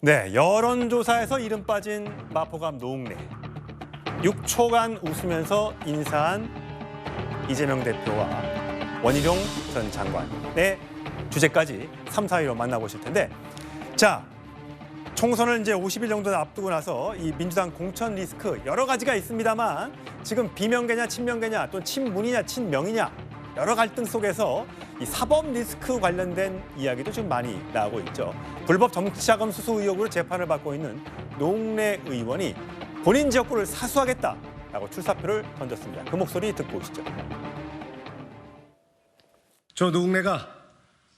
네, 여론조사에서 이름 빠진 마포갑 노웅래. 6초간 웃으면서 인사한 이재명 대표와 원희룡 전 장관의 주제까지 3, 4위로 만나보실 텐데, 자, 총선을 이제 50일 정도 앞두고 나서 이 민주당 공천 리스크 여러 가지가 있습니다만 지금 비명계냐 친명계냐 또 친문이냐 친명이냐 여러 갈등 속에서 이 사법 리스크 관련된 이야기도 지금 많이 나오고 있죠. 불법 정치자금 수수 의혹으로 재판을 받고 있는 노웅래 의원이 본인 지역구를 사수하겠다라고 출사표를 던졌습니다. 그 목소리 듣고 오시죠. 저 노웅래가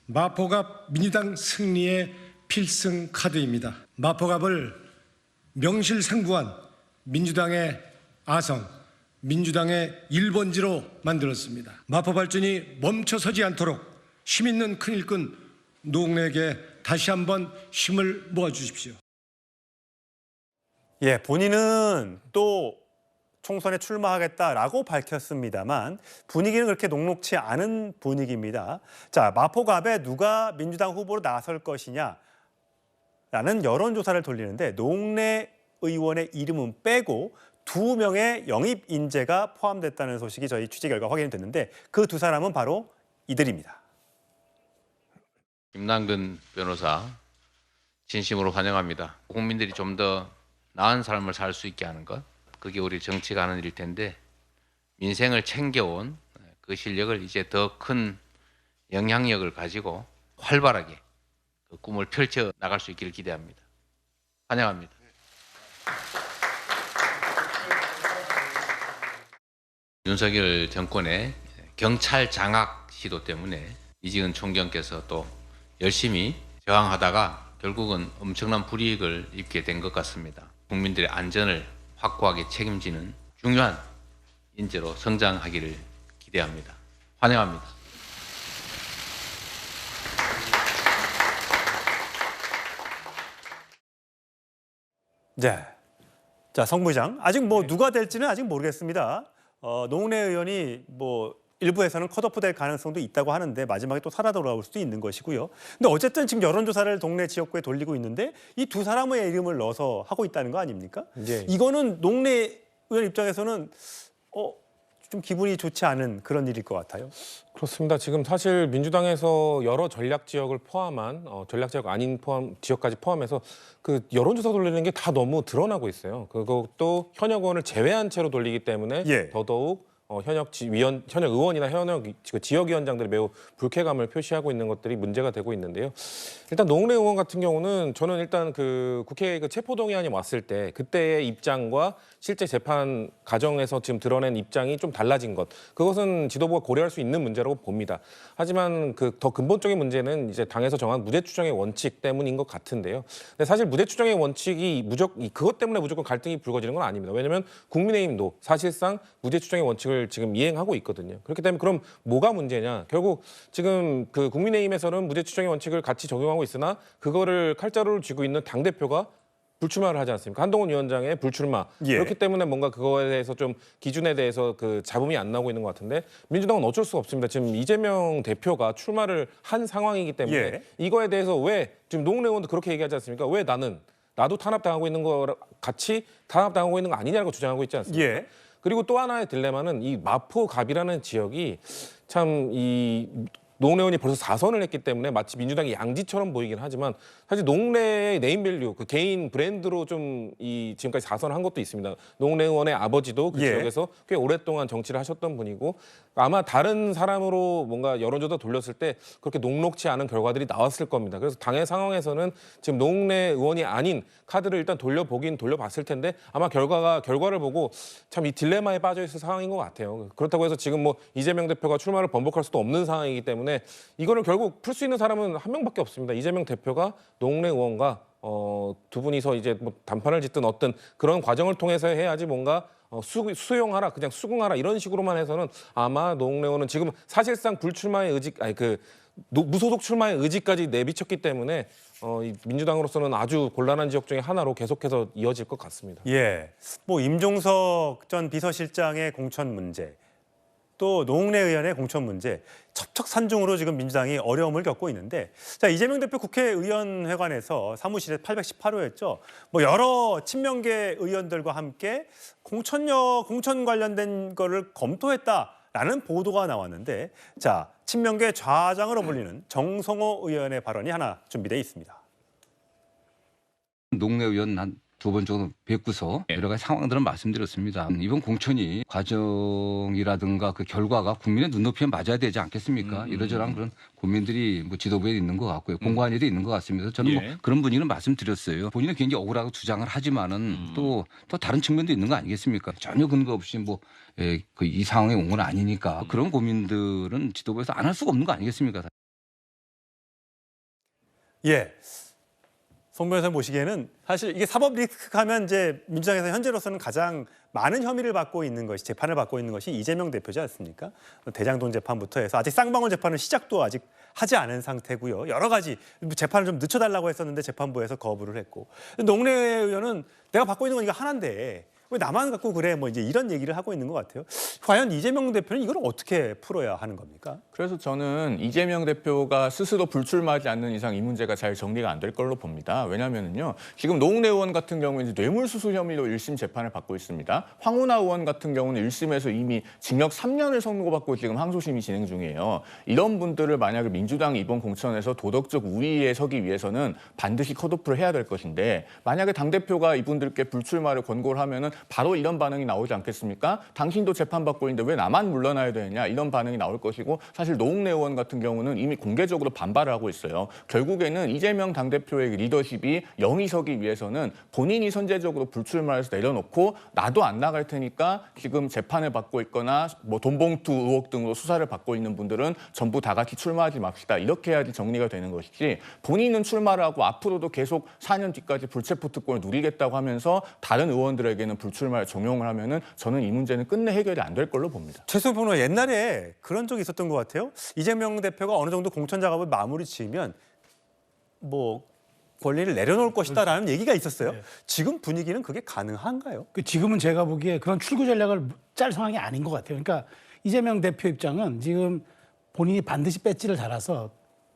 마포갑 민주당 승리의 필승 카드입니다. 마포갑을 명실상부한 민주당의 아성, 민주당의 1번지로 만들었습니다. 마포 발전이 멈춰서지 않도록 힘 있는 큰 일꾼 노웅래에게 다시 한번 힘을 모아주십시오. 예, 본인은 또 총선에 출마하겠다라고 밝혔습니다만 분위기는 그렇게 녹록치 않은 분위기입니다. 자, 마포갑에 누가 민주당 후보로 나설 것이냐라는 여론조사를 돌리는데 노웅래 의원의 이름은 빼고 2명의 영입 인재가 포함됐다는 소식이 저희 취재 결과 확인이 됐는데 그 두 사람은 바로 이들입니다. 김남근 변호사 진심으로 환영합니다. 국민들이 좀 더 나은 삶을 살 수 있게 하는 것, 그게 우리 정치가 하는 일일 텐데 민생을 챙겨온 그 실력을 이제 더 큰 영향력을 가지고 활발하게 그 꿈을 펼쳐 나갈 수 있기를 기대합니다. 환영합니다. 윤석열 정권의 경찰 장악 시도 때문에 이지은 총경께서 또 열심히 저항하다가 결국은 엄청난 불이익을 입게 된 것 같습니다. 국민들의 안전을 확고하게 책임지는 중요한 인재로 성장하기를 기대합니다. 환영합니다. 네. 자, 성 부장. 아직 뭐 누가 될지는 아직 모르겠습니다. 노웅래 의원이 뭐 일부에서는 컷오프될 가능성도 있다고 하는데 마지막에 또 살아 돌아올 수도 있는 것이고요. 근데 어쨌든 지금 여론조사를 동네 지역구에 돌리고 있는데 이 두 사람의 이름을 넣어서 하고 있다는 거 아닙니까? 네. 이거는 노웅래 의원 입장에서는 좀 기분이 좋지 않은 그런 일일 것 같아요. 그렇습니다. 지금 사실 민주당에서 여러 전략 지역을 포함한 전략 지역 아닌 지역까지 포함해서 그 여론조사 돌리는 게 다 너무 드러나고 있어요. 그것도 현역 의원을 제외한 채로 돌리기 때문에 예. 더더욱 현역 의원이나 현역 지역위원장들이 매우 불쾌감을 표시하고 있는 것들이 문제가 되고 있는데요. 일단 노웅래 의원 같은 경우는 저는 일단 그 국회 그 체포동의안이 왔을 때 그때의 입장과 실제 재판 과정에서 지금 드러낸 입장이 좀 달라진 것, 그것은 지도부가 고려할 수 있는 문제라고 봅니다. 하지만 그 더 근본적인 문제는 이제 당에서 정한 무죄 추정의 원칙 때문인 것 같은데요. 근데 사실 무죄 추정의 원칙이 그것 때문에 무조건 갈등이 불거지는 건 아닙니다. 왜냐하면 국민의힘도 사실상 무죄 추정의 원칙을 지금 이행하고 있거든요. 그렇기 때문에 그럼 뭐가 문제냐? 결국 지금 그 국민의힘에서는 무죄 추정의 원칙을 같이 적용하고 있으나 그거를 칼자루를 쥐고 있는 당대표가 불출마를 하지 않습니까? 한동훈 위원장의 불출마. 예. 그렇기 때문에 뭔가 그거에 대해서 좀 기준에 대해서 그 잡음이 안 나오고 있는 것 같은데 민주당은 어쩔 수가 없습니다. 지금 이재명 대표가 출마를 한 상황이기 때문에 예. 이거에 대해서 왜 지금 노웅래 의원도 그렇게 얘기하지 않습니까? 왜 나도 탄압당하고 있는 거 같이 탄압당하고 있는 거 아니냐고 주장하고 있지 않습니까? 예. 그리고 또 하나의 딜레마는 이 마포갑이라는 지역이 참 이 노웅래 의원이 벌써 4선을 했기 때문에 마치 민주당이 양지처럼 보이긴 하지만 사실 노웅래의 네임밸류, 그 개인 브랜드로 좀 이 지금까지 4선을 한 것도 있습니다. 노웅래 의원의 아버지도 그 예. 지역에서 꽤 오랫동안 정치를 하셨던 분이고 아마 다른 사람으로 뭔가 여론조사 돌렸을 때 그렇게 녹록치 않은 결과들이 나왔을 겁니다. 그래서 당의 상황에서는 지금 노웅래 의원이 아닌 카드를 일단 돌려봤을 텐데 아마 결과를 보고 참 이 딜레마에 빠져 있을 상황인 것 같아요. 그렇다고 해서 지금 뭐 이재명 대표가 출마를 번복할 수도 없는 상황이기 때문에 이거를 결국 풀 수 있는 사람은 한 명밖에 없습니다. 이재명 대표가 노웅래 의원과 두 분이서 이제 뭐 담판을 짓든 어떤 그런 과정을 통해서 해야지 뭔가 수용하라, 그냥 수긍하라 이런 식으로만 해서는 아마 노웅래 의원은 지금 사실상 불출마의 의지, 무소속 출마의 의지까지 내비쳤기 때문에 이 민주당으로서는 아주 곤란한 지역 중에 하나로 계속해서 이어질 것 같습니다. 예. 뭐 임종석 전 비서실장의 공천 문제. 또 노웅래 의원의 공천 문제 첩첩산중으로 지금 민주당이 어려움을 겪고 있는데 자 이재명 대표 국회의원회관에서 사무실에 818호였죠. 뭐 여러 친명계 의원들과 함께 공천 관련된 거를 검토했다라는 보도가 나왔는데 자 친명계 좌장으로 불리는 정성호 의원의 발언이 하나 준비돼 있습니다. 노웅래 의원 한 2번 정도 뵙고서 여러 가지 상황들은 말씀드렸습니다. 이번 공천이 과정이라든가 그 결과가 국민의 눈높이에 맞아야 되지 않겠습니까? 이러저러한 그런 고민들이 뭐 지도부에 있는 것 같고요. 공관위도 있는 것 같습니다. 저는 뭐 그런 분위기는 말씀드렸어요. 본인은 굉장히 억울하고 주장을 하지만은 또 다른 측면도 있는 거 아니겠습니까? 전혀 근거 없이 뭐 이 상황에 온 건 아니니까 그런 고민들은 지도부에서 안 할 수가 없는 거 아니겠습니까? 예. 송 변호사님 보시기에는 사실 이게 사법 리스크하면 이제 민주당에서 현재로서는 가장 많은 혐의를 받고 있는 것이 재판을 받고 있는 것이 이재명 대표지 않습니까? 대장동 재판부터 해서 아직 쌍방울 재판은 시작도 아직 하지 않은 상태고요. 여러 가지 재판을 좀 늦춰달라고 했었는데 재판부에서 거부를 했고 노웅래 의원은 내가 받고 있는 건 이거 하나인데 왜 나만 갖고 그래? 뭐 이제 이런 얘기를 하고 있는 것 같아요. 과연 이재명 대표는 이걸 어떻게 풀어야 하는 겁니까? 그래서 저는 이재명 대표가 스스로 불출마하지 않는 이상 이 문제가 잘 정리가 안 될 걸로 봅니다. 왜냐하면요, 지금 노웅래 의원 같은 경우는 뇌물수수 혐의로 1심 재판을 받고 있습니다. 황운하 의원 같은 경우는 1심에서 이미 징역 3년을 선고받고 지금 항소심이 진행 중이에요. 이런 분들을 만약에 민주당이 이번 공천에서 도덕적 우위에 서기 위해서는 반드시 컷오프를 해야 될 것인데 만약에 당대표가 이분들께 불출마를 권고를 하면은 바로 이런 반응이 나오지 않겠습니까? 당신도 재판받고 있는데 왜 나만 물러나야 되느냐 이런 반응이 나올 것이고 사실 노웅래 의원 같은 경우는 이미 공개적으로 반발을 하고 있어요. 결국에는 이재명 당대표의 리더십이 영이 서기 위해서는 본인이 선제적으로 불출마해서 내려놓고 나도 안 나갈 테니까 지금 재판을 받고 있거나 뭐 돈봉투 의혹 등으로 수사를 받고 있는 분들은 전부 다 같이 출마하지 맙시다. 이렇게 해야지 정리가 되는 것이지 본인은 출마를 하고 앞으로도 계속 4년 뒤까지 불체포 특권을 누리겠다고 하면서 다른 의원들에게는 불출마를 종용을 하면은 저는 이 문제는 끝내 해결이 안 될 걸로 봅니다. 최수호 변호사 옛날에 그런 적이 있었던 것 같아요. 이재명 대표가 어느 정도 공천 작업을 마무리 지으면 뭐 권리를 내려놓을 것이다라는 얘기가 있었어요. 지금 분위기는 그게 가능한가요? 지금은 제가 보기에 그런 출구 전략을 짤 상황이 아닌 것 같아요. 그러니까 이재명 대표 입장은 지금 본인이 반드시 배지를 달아서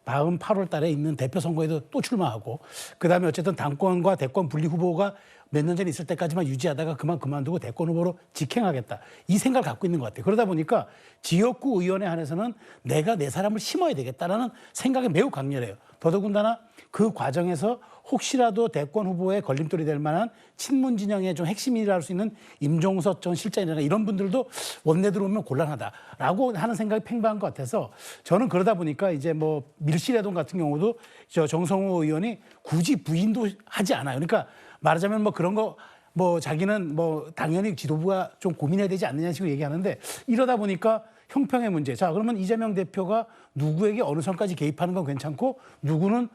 다음 8월 달에 있는 대표 선거에도 또 출마하고 그다음에 어쨌든 당권과 대권 분리 후보가 몇 년 전에 있을 때까지만 유지하다가 그만두고 대권 후보로 직행하겠다. 이 생각을 갖고 있는 것 같아요. 그러다 보니까 지역구 의원에 한해서는 내가 내 사람을 심어야 되겠다라는 생각이 매우 강렬해요. 더더군다나 그 과정에서 혹시라도 대권 후보에 걸림돌이 될 만한 친문 진영의 좀 핵심이라 할 수 있는 임종석 전 실장이나 이런 분들도 원내 들어오면 곤란하다라고 하는 생각이 팽배한 것 같아서 저는 그러다 보니까 이제 뭐 밀실해동 같은 경우도 저 정성호 의원이 굳이 부인도 하지 않아요. 그러니까 말하자면 뭐 그런 거 뭐 자기는 뭐 당연히 지도부가 좀 고민해야 되지 않느냐 식으로 얘기하는데 이러다 보니까 형평의 문제. 자, 그러면 이재명 대표가 누구에게 어느 선까지 개입하는 건 괜찮고 누구는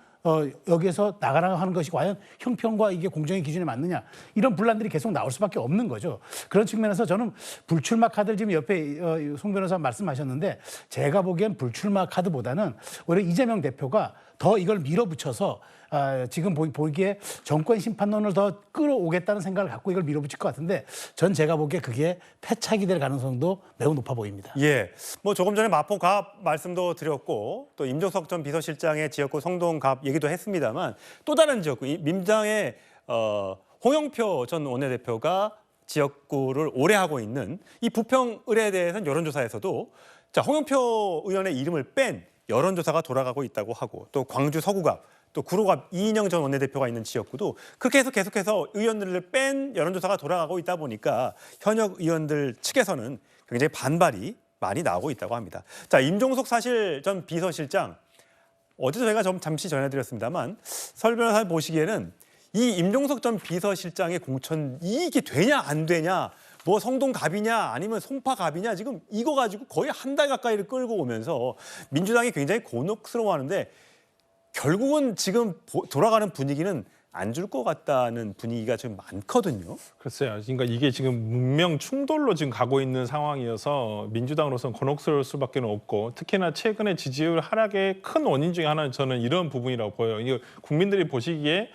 여기에서 나가라 하는 것이 과연 형평과 이게 공정의 기준에 맞느냐 이런 분란들이 계속 나올 수밖에 없는 거죠. 그런 측면에서 저는 불출마 카드를 지금 옆에 송 변호사 말씀하셨는데 제가 보기엔 불출마 카드보다는 오히려 이재명 대표가 더 이걸 밀어붙여서 지금 보기에 정권 심판론을 더 끌어오겠다는 생각을 갖고 이걸 밀어붙일 것 같은데 전 제가 보기에 그게 패착이 될 가능성도 매우 높아 보입니다. 예, 뭐 조금 전에 마포갑 말씀도 드렸고 또 임종석 전 비서실장의 지역구 성동갑 얘기도 했습니다만 또 다른 지역구 민주당의 홍영표 전 원내대표가 지역구를 오래 하고 있는 이 부평을에 대해서는 여론조사에서도 자 홍영표 의원의 이름을 뺀 여론조사가 돌아가고 있다고 하고 또 광주 서구갑 또 구로갑 이인영 전 원내대표가 있는 지역구도 그렇게 해서 계속해서 의원들을 뺀 여론조사가 돌아가고 있다 보니까 현역 의원들 측에서는 굉장히 반발이 많이 나오고 있다고 합니다. 자, 임종석 사실 전 비서실장 어제도 제가 좀 잠시 전해드렸습니다만 설 변호사님 보시기에는 이 임종석 전 비서실장의 공천 이게 되냐 안 되냐 뭐 성동갑이냐 아니면 송파갑이냐 지금 이거 가지고 거의 한 달 가까이를 끌고 오면서 민주당이 굉장히 곤혹스러워하는데 결국은 지금 돌아가는 분위기는 안 줄 것 같다는 분위기가 좀 많거든요. 글쎄요. 그러니까 이게 지금 문명 충돌로 지금 가고 있는 상황이어서 민주당으로서는 곤혹스러울 수밖에 없고 특히나 최근에 지지율 하락의 큰 원인 중에 하나는 저는 이런 부분이라고 보여요. 이거 국민들이 보시기에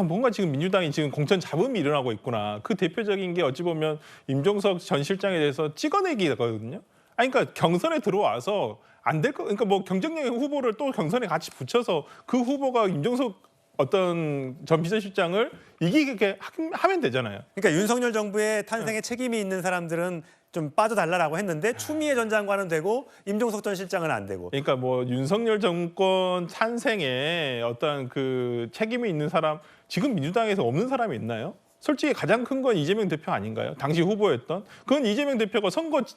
뭔가 지금 민주당이 지금 공천 잡음이 일어나고 있구나. 그 대표적인 게 어찌 보면 임종석 전 실장에 대해서 찍어내기거든요. 아니 그러니까 경선에 들어와서 안 될 거. 그러니까 뭐 경쟁력의 후보를 또 경선에 같이 붙여서 그 후보가 임종석 어떤 전 비서실장을 이기게 하면 되잖아요. 그러니까 윤석열 정부의 탄생에 책임이 있는 사람들은 좀 빠져달라고 했는데 추미애 전 장관은 되고 임종석 전 실장은 안 되고. 그러니까 뭐 윤석열 정권 탄생에 어떤 그 책임이 있는 사람 지금 민주당에서 없는 사람이 있나요? 솔직히 가장 큰 건 이재명 대표 아닌가요? 당시 후보였던. 그건 이재명 대표가 선거를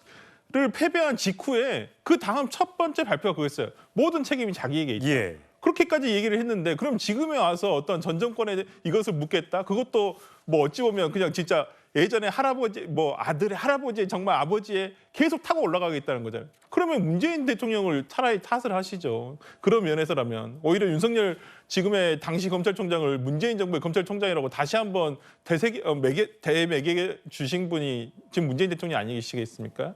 패배한 직후에 그 다음 첫 번째 발표가 그거였어요. 모든 책임이 자기에게 있다. 예. 그렇게까지 얘기를 했는데 그럼 지금에 와서 어떤 전 정권에 이것을 묻겠다? 그것도 뭐 어찌 보면 그냥 진짜 예전에 할아버지 뭐 아들의 할아버지의 정말 아버지의 계속 타고 올라가겠다는 거잖아요. 그러면 문재인 대통령을 차라리 탓을 하시죠. 그런 면에서라면 오히려 윤석열 지금의 당시 검찰총장을 문재인 정부의 검찰총장이라고 다시 한번 대매개 주신 분이 지금 문재인 대통령이 아니시겠습니까?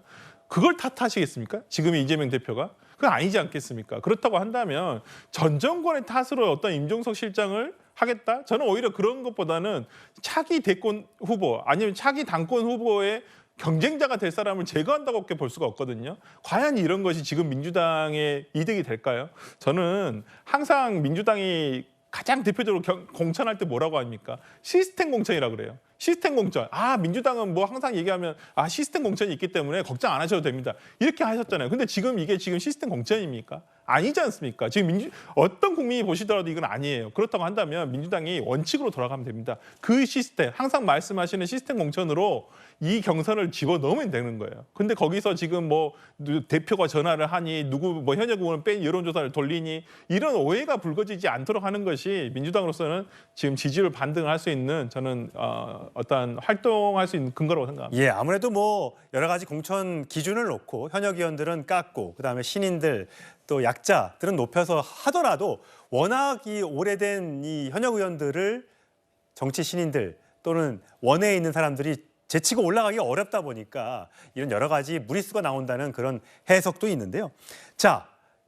그걸 탓하시겠습니까? 지금 이재명 대표가? 그건 아니지 않겠습니까? 그렇다고 한다면 전 정권의 탓으로 어떤 임종석 실장을 하겠다? 저는 오히려 그런 것보다는 차기 대권 후보 아니면 차기 당권 후보의 경쟁자가 될 사람을 제거한다고밖에 볼 수가 없거든요. 과연 이런 것이 지금 민주당의 이득이 될까요? 저는 항상 민주당이 가장 대표적으로 공천할 때 뭐라고 합니까? 시스템 공천이라고 그래요. 시스템 공천. 민주당은 뭐 항상 얘기하면 시스템 공천이 있기 때문에 걱정 안 하셔도 됩니다. 이렇게 하셨잖아요. 근데 지금 이게 지금 시스템 공천입니까? 아니지 않습니까? 지금 어떤 국민이 보시더라도 이건 아니에요. 그렇다고 한다면 민주당이 원칙으로 돌아가면 됩니다. 그 시스템, 항상 말씀하시는 시스템 공천으로 이 경선을 집어넣으면 되는 거예요. 근데 거기서 지금 뭐 대표가 전화를 하니 누구 뭐 현역 의원을 뺀 여론조사를 돌리니 이런 오해가 불거지지 않도록 하는 것이 민주당으로서는 지금 지지율 반등할 수 있는 저는 어떤 활동할 수 있는 근거라고 생각합니다. 예, 아무래도 뭐 여러 가지 공천 기준을 놓고 현역 의원들은 깎고 그다음에 신인들 또 약자들은 높여서 하더라도 워낙 이 오래된 이 현역 의원들을 정치 신인들 또는 원외에 있는 사람들이 제치고 올라가기 어렵다 보니까 이런 여러 가지 무리수가 나온다는 그런 해석도 있는데요. 자,